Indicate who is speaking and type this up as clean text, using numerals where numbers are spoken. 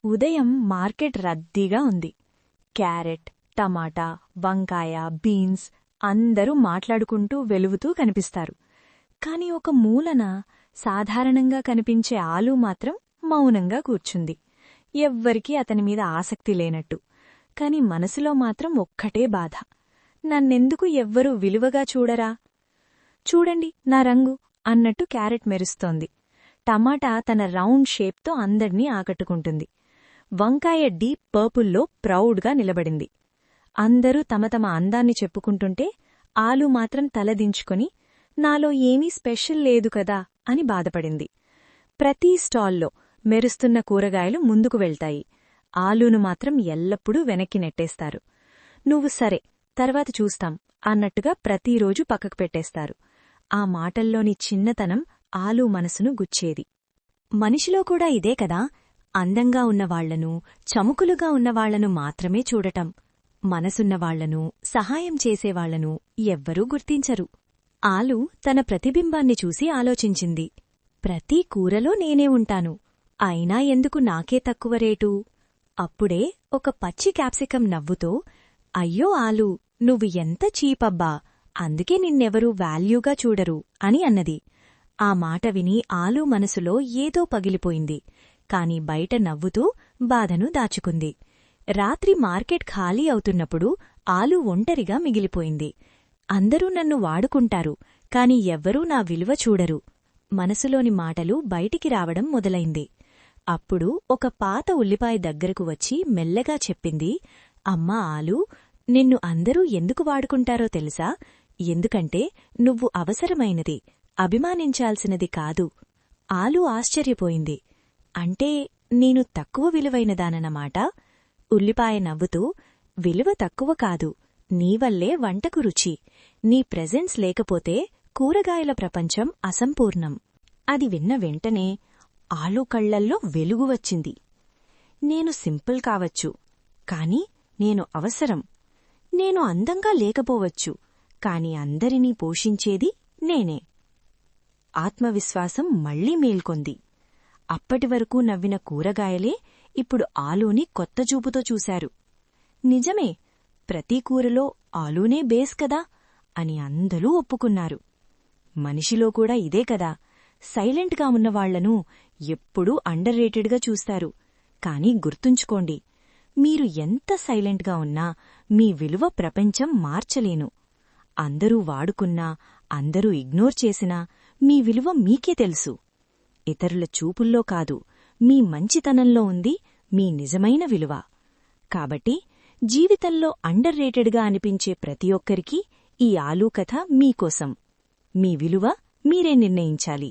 Speaker 1: ఉదయం మార్కెట్ రద్దీగా ఉంది. క్యారెట్, టమాటా, వంకాయ, బీన్స్ అందరూ మాట్లాడుకుంటూ వెలుగుతూ కనిపిస్తారు. కాని ఒక మూలన సాధారణంగా కనిపించే ఆలూ మాత్రం మౌనంగా కూర్చుంది. ఎవ్వరికీ అతనిమీద ఆసక్తి లేనట్టు. కాని మనసులో మాత్రం ఒక్కటే బాధ. నన్నెందుకు ఎవ్వరూ విలువగా చూడరా? చూడండి నా రంగు అన్నట్టు క్యారెట్ మెరుస్తోంది. టమాటా తన రౌండ్ షేప్తో అందర్నీ ఆకట్టుకుంటుంది. వంకాయ డీప్ పర్పుల్లో ప్రౌడ్గా నిలబడింది. అందరూ తమ తమ అందాన్ని చెప్పుకుంటుంటే ఆలూ మాత్రం తలదించుకొని నాలో ఏమీ స్పెషల్ లేదు కదా అని బాధపడింది. ప్రతి స్టాల్లో మెరుస్తున్న కూరగాయలు ముందుకు వెళ్తాయి. ఆలూను మాత్రం ఎల్లప్పుడూ వెనక్కి నెట్టేస్తారు. నువ్వు సరే, తర్వాత చూస్తాం అన్నట్టుగా ప్రతిరోజూ పక్కకు పెట్టేస్తారు. ఆ మాటల్లోని చిన్నతనం ఆలూ మనసును గుచ్చేది. మనిషిలో కూడా ఇదే కదా, అందంగా ఉన్నవాళ్లను, చముకులుగా ఉన్నవాళ్లను మాత్రమే చూడటం. మనసున్నవాళ్లను, సహాయం చేసేవాళ్లను ఎవ్వరూ గుర్తించరు. ఆలు తన ప్రతిబింబాన్ని చూసి ఆలోచించింది. ప్రతి కూరలో నేనే ఉంటాను, అయినా ఎందుకు నాకే తక్కువ రేటు? అప్పుడే ఒక పచ్చి క్యాప్సికం నవ్వుతో, అయ్యో ఆలూ, నువ్వు ఎంత చీపబ్బా, అందుకే నిన్నెవరూ వాల్యూగా చూడరు అని అన్నది. ఆ మాట విని ఆలూ మనసులో ఏదో పగిలిపోయింది. కాని బయట నవ్వుతూ బాధను దాచుకుంది. రాత్రి మార్కెట్ ఖాళీ అవుతున్నప్పుడు ఆలూ ఒంటరిగా మిగిలిపోయింది. అందరూ నన్ను వాడుకుంటారు, కాని ఎవ్వరూ నా విలువ చూడరు. మనసులోని మాటలు బయటికి రావడం మొదలైంది. అప్పుడు ఒక పాత ఉల్లిపాయ దగ్గరకు వచ్చి మెల్లగా చెప్పింది, అమ్మా ఆలూ, నిన్ను అందరూ ఎందుకు వాడుకుంటారో తెలుసా? ఎందుకంటే నువ్వు అవసరమైనది, అభిమానించాల్సినది కాదు. ఆలూ ఆశ్చర్యపోయింది. అంటే నేను తక్కువ విలువైనదానన్నమాట? ఉల్లిపాయ నవ్వుతూ, విలువ తక్కువ కాదు, నీవల్లే వంటకు రుచి. నీ ప్రెజెన్స్ లేకపోతే కూరగాయల ప్రపంచం అసంపూర్ణం. అది విన్న వెంటనే ఆలూ కళ్లల్లో వెలుగు వచ్చింది. నేను సింపుల్ కావచ్చు, కాని నేను అవసరం. నేను అందంగా లేకపోవచ్చు, కాని అందరినీ పోషించేది నేనే. ఆత్మవిశ్వాసం మళ్లీ మేల్కొంది. అప్పటివరకూ నవ్విన కూరగాయలే ఇప్పుడు ఆలూని కొత్త చూపుతో చూశారు. నిజమే, ప్రతి కూరలో ఆలూనే బేస్ కదా అని అందరూ ఒప్పుకున్నారు. మనిషిలో కూడా ఇదే కదా, సైలెంట్గా ఉన్నవాళ్లను ఎప్పుడూ అండర్ రేటెడ్గా చూస్తారు. కాని గుర్తుంచుకోండి, మీరు ఎంత సైలెంట్గా ఉన్నా మీ విలువ ప్రపంచం మార్చలేను. అందరూ వాడుకున్నా, అందరూ ఇగ్నోర్ చేసినా మీ విలువ మీకే తెలుసు. ఇతరుల చూపుల్లో కాదు, మీ మంచితనంలో ఉంది మీ నిజమైన విలువ. కాబట్టి జీవితంలో అండర్ రేటెడ్గా అనిపించే ప్రతి ఒక్కరికీ ఈ ఆలూ కథ మీకోసం. మీ విలువ మీరే నిర్ణయించాలి.